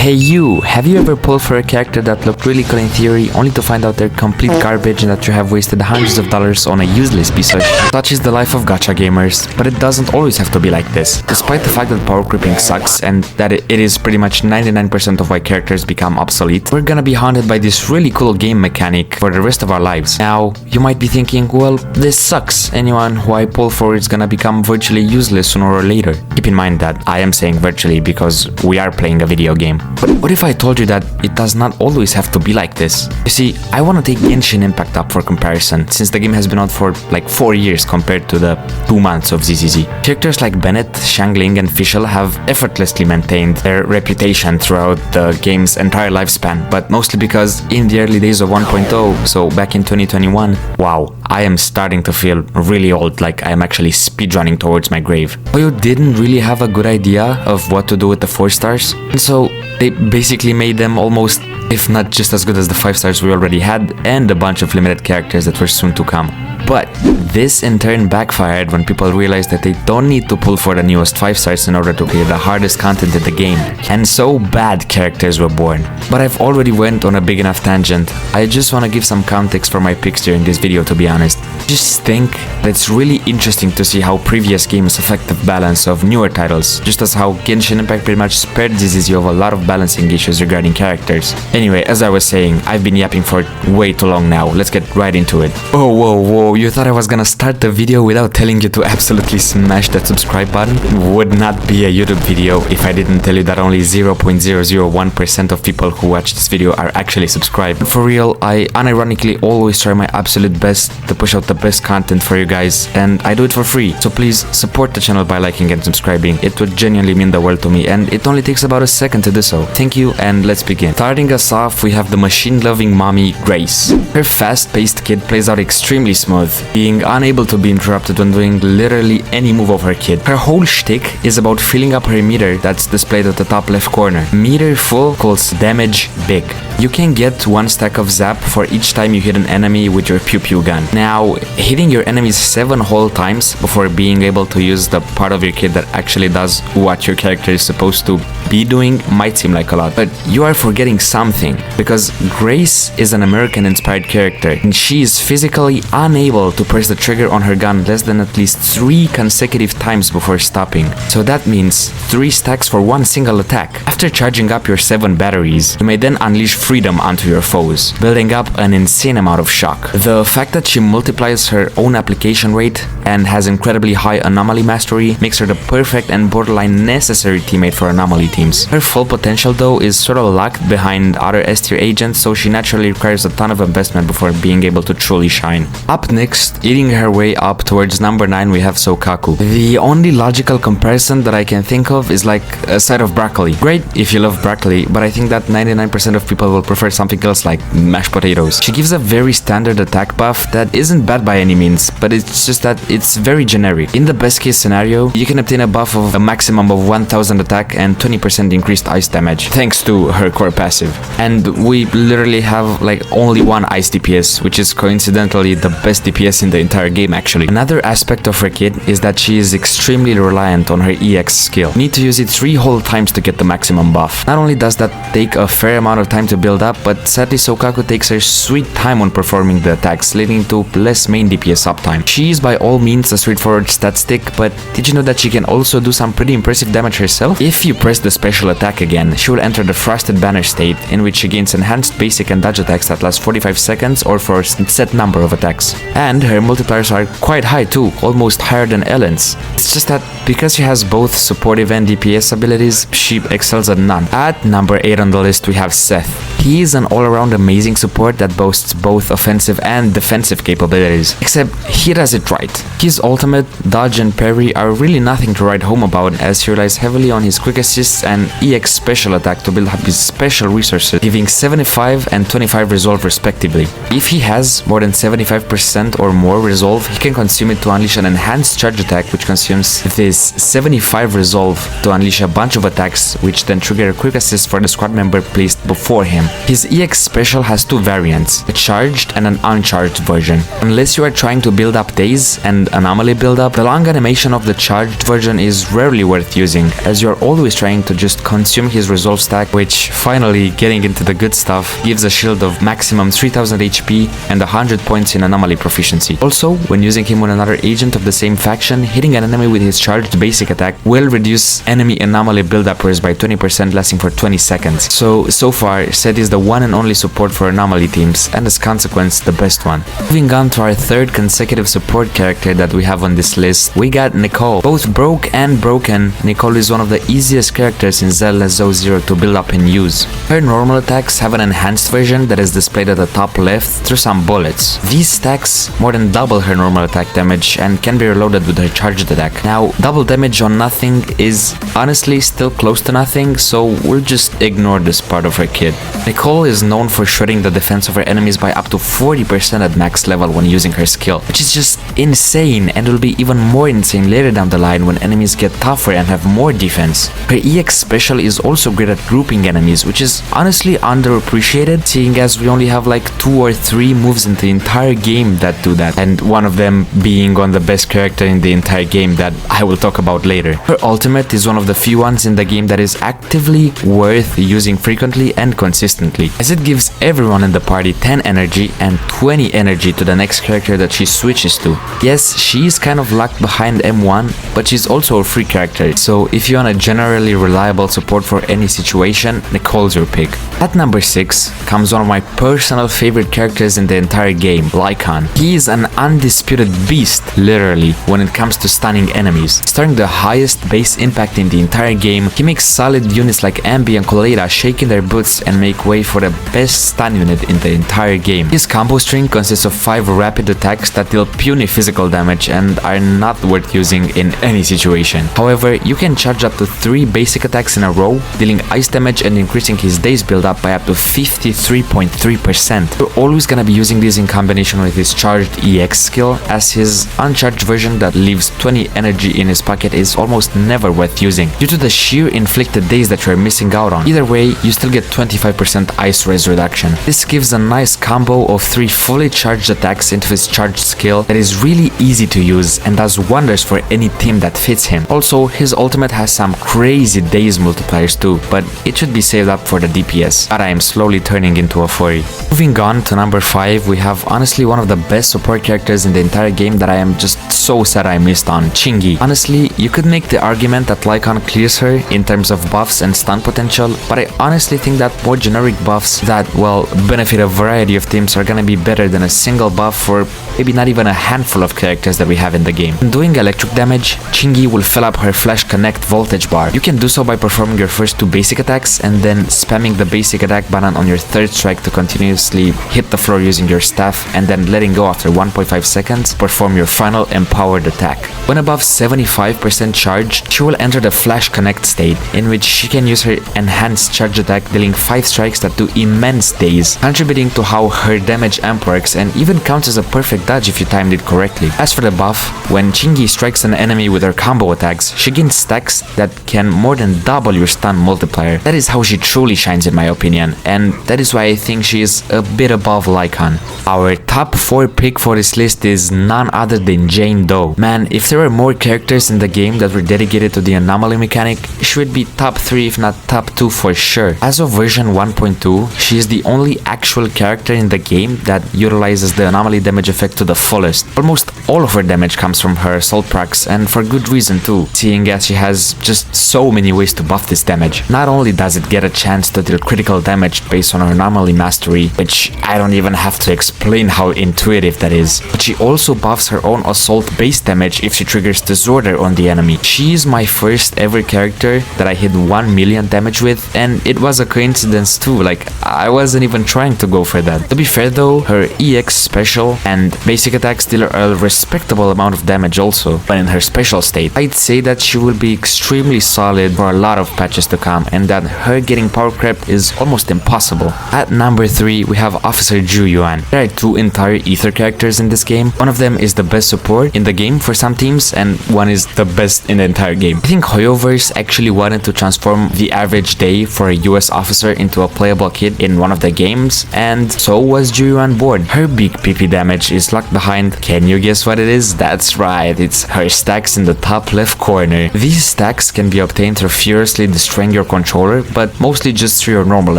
Hey you, have you ever pulled for a character that looked really cool in theory, only to find out they're complete garbage and that you have wasted hundreds of dollars on a useless piece of shit? Such is the life of gacha gamers, but it doesn't always have to be like this. Despite the fact that power creeping sucks and that it is pretty much 99% of why characters become obsolete, we're gonna be haunted by this really cool game mechanic for the rest of our lives. Now, you might be thinking, well, this sucks. Anyone who I pull for is gonna become virtually useless sooner or later. Keep in mind that I am saying virtually because we are playing a video game. But what if I told you that it does not always have to be like this? You see, I want to take Genshin Impact up for comparison, since the game has been out for like 4 years compared to the 2 months of ZZZ. Characters like Bennett, Xiangling, and Fischl have effortlessly maintained their reputation throughout the game's entire lifespan, but mostly because in the early days of 1.0, so back in 2021, wow, I am starting to feel really old, like I am actually speedrunning towards my grave. Oyo didn't really have a good idea of what to do with the 4 stars, and so they basically made them almost, if not just as good as the 5 stars we already had, and a bunch of limited characters that were soon to come. But this in turn backfired when people realized that they don't need to pull for the newest 5 stars in order to clear the hardest content in the game, and so bad characters were born. But I've already went on a big enough tangent. I just want to give some context for my picks during this video, to be honest. Just think that it's really interesting to see how previous games affect the balance of newer titles, just as how Genshin Impact pretty much spared ZZZ of a lot of balancing issues regarding characters. Anyway, as I was saying, I've been yapping for way too long now. Let's get right into it. Oh, whoa, you thought I was gonna start the video without telling you to absolutely smash that subscribe button? Would not be a YouTube video if I didn't tell you that only 0.001% of people who watch this video are actually subscribed. For real, I unironically always try my absolute best to push out the best content for you guys, and I do it for free. So please support the channel by liking and subscribing. It would genuinely mean the world to me, and it only takes about a second to do so. Thank you, and let's begin. Starting us off, we have the machine-loving mommy, Grace. Her fast-paced kid plays out extremely smooth, being unable to be interrupted when doing literally any move of her kid. Her whole shtick is about filling up her meter that's displayed at the top left corner. Meter full equals damage big. You can get 1 stack of zap for each time you hit an enemy with your pew pew gun. Now, hitting your enemies 7 whole times before being able to use the part of your kit that actually does what your character is supposed to be doing might seem like a lot, but you are forgetting something, because Grace is an American-inspired character, and she is physically unable to press the trigger on her gun less than at least 3 consecutive times before stopping. So that means 3 stacks for 1 single attack. After charging up your 7 batteries, you may then unleash freedom onto your foes, building up an insane amount of shock. The fact that she multiplies her own application rate and has incredibly high anomaly mastery makes her the perfect and borderline necessary teammate for anomaly teams. Her full potential though is sort of locked behind other S-tier agents, so she naturally requires a ton of investment before being able to truly shine. Up next, eating her way up towards number 9, we have Saku. The only logical comparison that I can think of is like a side of broccoli. Great if you love broccoli, but I think that 99% of people will prefer something else like mashed potatoes. She gives a very standard attack buff that isn't bad by any means, but it's just that it's very generic. In the best case scenario, you can obtain a buff of a maximum of 1000 attack and 20% increased ice damage, thanks to her core passive. And we literally have like only 1 ice DPS, which is coincidentally the best DPS in the entire game actually. Another aspect of her kit is that she is extremely reliant on her EX skill. You need to use it 3 whole times to get the maximum buff. Not only does that take a fair amount of time to build up, but sadly Saku takes her sweet time on performing the attacks, leading to less main DPS uptime. She is by all means a straightforward stat stick, but did you know that she can also do some pretty impressive damage herself? If you press the special attack again, she will enter the Frosted Banner state, in which she gains enhanced basic and dodge attacks that last 45 seconds or for a set number of attacks. And her multipliers are quite high too, almost higher than Ellen's. It's just that because she has both supportive and DPS abilities, she excels at none. At number 8 on the list we have Seth. He is an all-around amazing support that boasts both offensive and defensive capabilities, except he does it right. His ultimate, dodge and parry are really nothing to write home about, as he relies heavily on his quick assists and EX special attack to build up his special resources, giving 75 and 25 resolve respectively. If he has more than 75% or more resolve, he can consume it to unleash an enhanced charge attack, which consumes this 75 resolve to unleash a bunch of attacks, which then trigger a quick assist for the squad member placed before him. His EX special has two variants, a charged and an uncharged version. Unless you are trying to build up daze and anomaly buildup, the long animation of the charged version is rarely worth using, as you are always trying to just consume his resolve stack, which, finally getting into the good stuff, gives a shield of maximum 3000 HP and 100 points in anomaly proficiency. Also, when using him on another agent of the same faction, hitting an enemy with his charged basic attack will reduce enemy anomaly build-uppers by 20%, lasting for 20 seconds. So far, Seth is the one and only support for anomaly teams, and as consequence, the best one. Moving on to our third consecutive support character that we have on this list, we got Nicole. Both broke and broken, Nicole is one of the easiest characters in Zenless 0 to build up and use. Her normal attacks have an enhanced version that is displayed at the top left through some bullets. These stacks more than double her normal attack damage and can be reloaded with her charged attack. Now, double damage on nothing is honestly still close to nothing, so we'll just ignore this part of her kit. Nicole is known for shredding the defense of her enemies by up to 40% at max level when using her skill, which is just insane, and will be even more insane later down the line when enemies get tougher and have more defense. Her EX special is also great at grouping enemies, which is honestly underappreciated, seeing as we only have like 2 or 3 moves in the entire game that do that, and one of them being on the best character in the entire game that I will talk about later. Her ultimate is one of the few ones in the game that is actively worth using frequently and consistently, as it gives everyone in the party 10 energy and 20 energy to the next character that she switches to. Yes, she is kind of locked behind M1, but she's also a free character, so if you want a generally reliable support for any situation, Nicole's your pick. At number 6 comes one of my personal favorite characters in the entire game, Lycan. He is an undisputed beast, literally, when it comes to stunning enemies. Starting the highest base impact in the entire game, he makes solid units like Ambi and Colada shake in their boots and make way for the best stun unit in the entire game. His combo string consists of 5 rapid attacks that deal puny physical damage and are not worth using in any situation. However, you can charge up to 3 basic attacks in a row, dealing ice damage and increasing his daze build-up by up to 53.3%. You're always gonna be using this in combination with his charged EX skill, as his uncharged version that leaves 20 energy in his pocket is almost never worth using, due to the sheer inflicted daze that you're missing out on. Either way, you still get 25% ice res reduction. This gives a nice combo of 3 fully charged attacks into his charged skill that is really easy to use and does wonders for any team that fits him. Also, his ultimate has some crazy daze multipliers too, but it should be saved up for the DPS, but I am slowly turning into a furry. Moving on to number 5, we have honestly one of the best support characters in the entire game that I am just so sad I missed on, Chingi. Honestly, you could make the argument that Lycan clears her in terms of buffs and stun potential, but I honestly think that more generic buffs that, well, benefit a variety of teams are gonna be better than a single buff for maybe not even a handful of characters that we have in the game. When doing electric damage, Chingi will fill up her Flash Connect voltage bar. You can do so by performing your first 2 basic attacks and then spamming the basic attack button on your 3rd strike to continuously hit the floor using your staff, and then letting go after 1.5 seconds, perform your final empowered attack. When above 75% charged, she will enter the Flash Connect state, in which she can use her enhanced charge attack, dealing 5 strikes that do immense daze, contributing to how her damage amp works, and even counts as a perfect dodge if you timed it correctly. As for the buff, when Chingi strikes an enemy with her combo attacks, she gains stacks that can more than double your stun multiplier. That is how she truly shines in my opinion, and that is why I think she is a bit above Lycan. Our top 4 pick for this list is none other than Jane Doe. Man, if there were more characters in the game that were dedicated to the anomaly mechanic, she would be top 3 if not top 2 for sure. As of version 1.2, she is the only actual character in the game that utilizes the anomaly damage effect to the fullest. Almost all of her damage comes from her assault procs, and for good reason too, seeing as she has just so many ways to buff this damage. Not only does it get a chance to deal critical damage based on her anomaly mastery, which I don't even have to explain how intuitive that is, but she also buffs her own assault base damage if she triggers Disorder on the enemy. She is my first ever character that I hit 1 million damage with, and it was a coincidence too, like I wasn't even trying to go for that. To be fair though, her EX special and basic attacks deal a respectable amount of damage also, but in her special state. I'd say that she will be extremely solid for a lot of patches to come, and that her getting power creep is almost impossible. At number 3, we have Officer Zhu Yuan. There are 2 entire ether characters in this game. One of them is the best support in the game for some teams, and one is the best in the entire game. I think Hoyoverse actually wanted to transform the average day for a US officer into a playable kid in one of the games, and so was Zhu Yuan born. Her big PP damage is locked behind, can you guess what it is? That's right, it's her stacks in the top left corner. These stacks can be obtained through furiously destroying your controller, but mostly just through your normal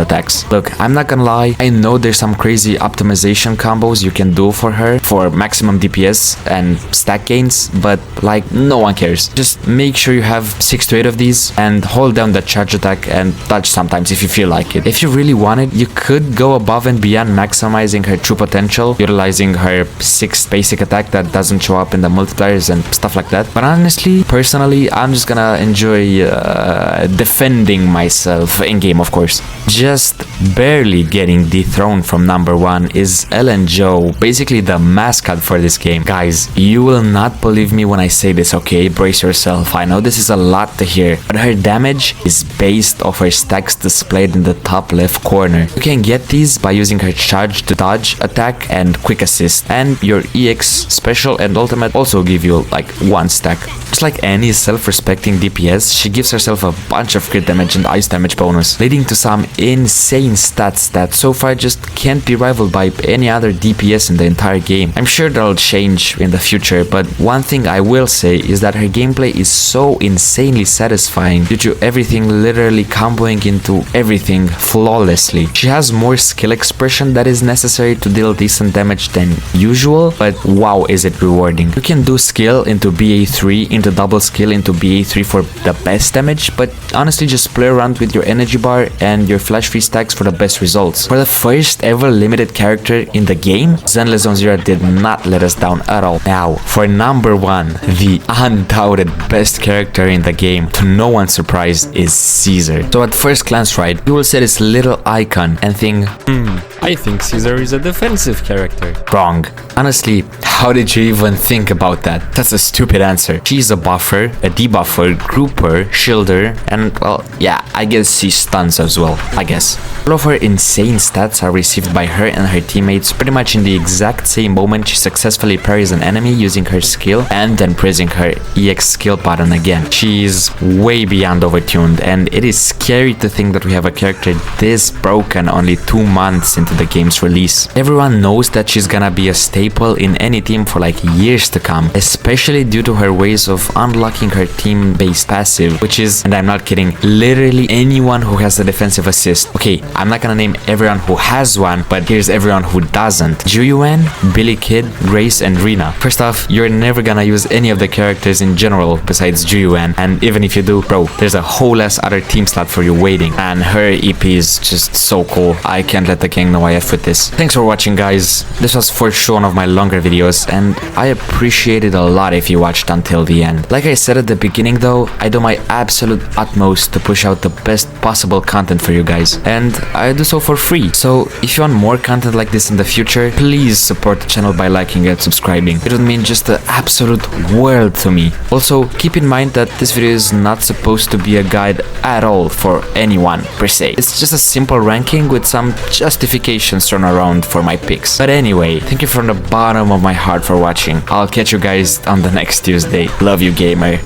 attacks. Look, I'm not gonna lie, I know there's some crazy optimization combos you can do for her for maximum DPS and stack gains, but like no one cares. Just make sure you have 6 to 8 of these and hold down the charge attack and dodge sometimes if you feel like it. If you really want it, you could go above and beyond maximizing her true potential, utilizing her 6 basic attack that doesn't show up in the multipliers and stuff like that. But honestly, personally, I'm just gonna enjoy defending myself in game, of course. Just barely getting dethroned from number 1 is Ellen Joe, basically the mascot for this game. Guys, you will not believe me when I say this, okay? Brace yourself. I know this is a lot to hear, but her damage is based off her stacks displayed in the top left corner. You can get these by using her charge to dodge, attack, and quick assist, and your EX, special, and ultimate also give you like 1 stack. Just like any self-respecting DPS, she gives herself a bunch of crit damage and ice damage bonus, leading to some insane stats that so far just can't be rivaled by any other DPS in the entire game. I'm sure that'll change in the future, but one thing I will say is that her gameplay is so insanely satisfying due to everything literally comboing into everything flawlessly. She has more skill expression that is necessary to deal decent damage than usual, but wow is it rewarding. You can do skill into BA3 into double skill into BA3 for the best damage, but honestly just play around with your energy bar and your flash free stacks for the best results. For the first ever limited character in the game, Zenless Zone Zero did not let us down at all. Now, for number 1, the undoubted best character in the game, to no one's surprise, is Caesar. So at first glance, right, you will see this little icon and think, I think Caesar is a defensive character. Wrong. Honestly, how did you even think about that? That's a stupid answer. She's a buffer, a debuffer, grouper, shielder, and well, yeah, I guess she stuns as well, I guess. All of her insane stats are received by her and her teammates pretty much in the exact same moment she successfully parries an enemy using her skill and then pressing her EX skill button again. She's way beyond overtuned, and it is scary to think that we have a character this broken only 2 months into the game's release. Everyone knows that she's gonna be a staple in any team for like years to come, especially due to her ways of unlocking her team-based passive, which is, and I'm not kidding, literally anyone who has a defensive assist. Okay, I'm not gonna name everyone who has one, but here's everyone who doesn't. Zhu Yuan, Billy Kid, Grace, and Rina. First off, you're never gonna use any of the characters in general besides Zhu Yuan, and even if you do, bro, there's a whole ass other team slot for you waiting, and her EP is just so cool. I can't let the gang know I F with this. Thanks for watching, guys. This was for sure one of my longer videos, and I appreciate it a lot if you watched until the end. Like I said at the beginning though, I do my absolute utmost to push out the best possible content for you guys, and I do so for free. So if you want more content like this in the future, please support the channel by liking and subscribing. It would mean just the absolute world to me. Also, keep in mind that this video is not supposed to be a guide at all for anyone per se. It's just a simple ranking with some justifications thrown around for my picks. But anyway, thank you from the bottom of my heart for watching. I'll catch you guys on the next Tuesday. Love you, gamer.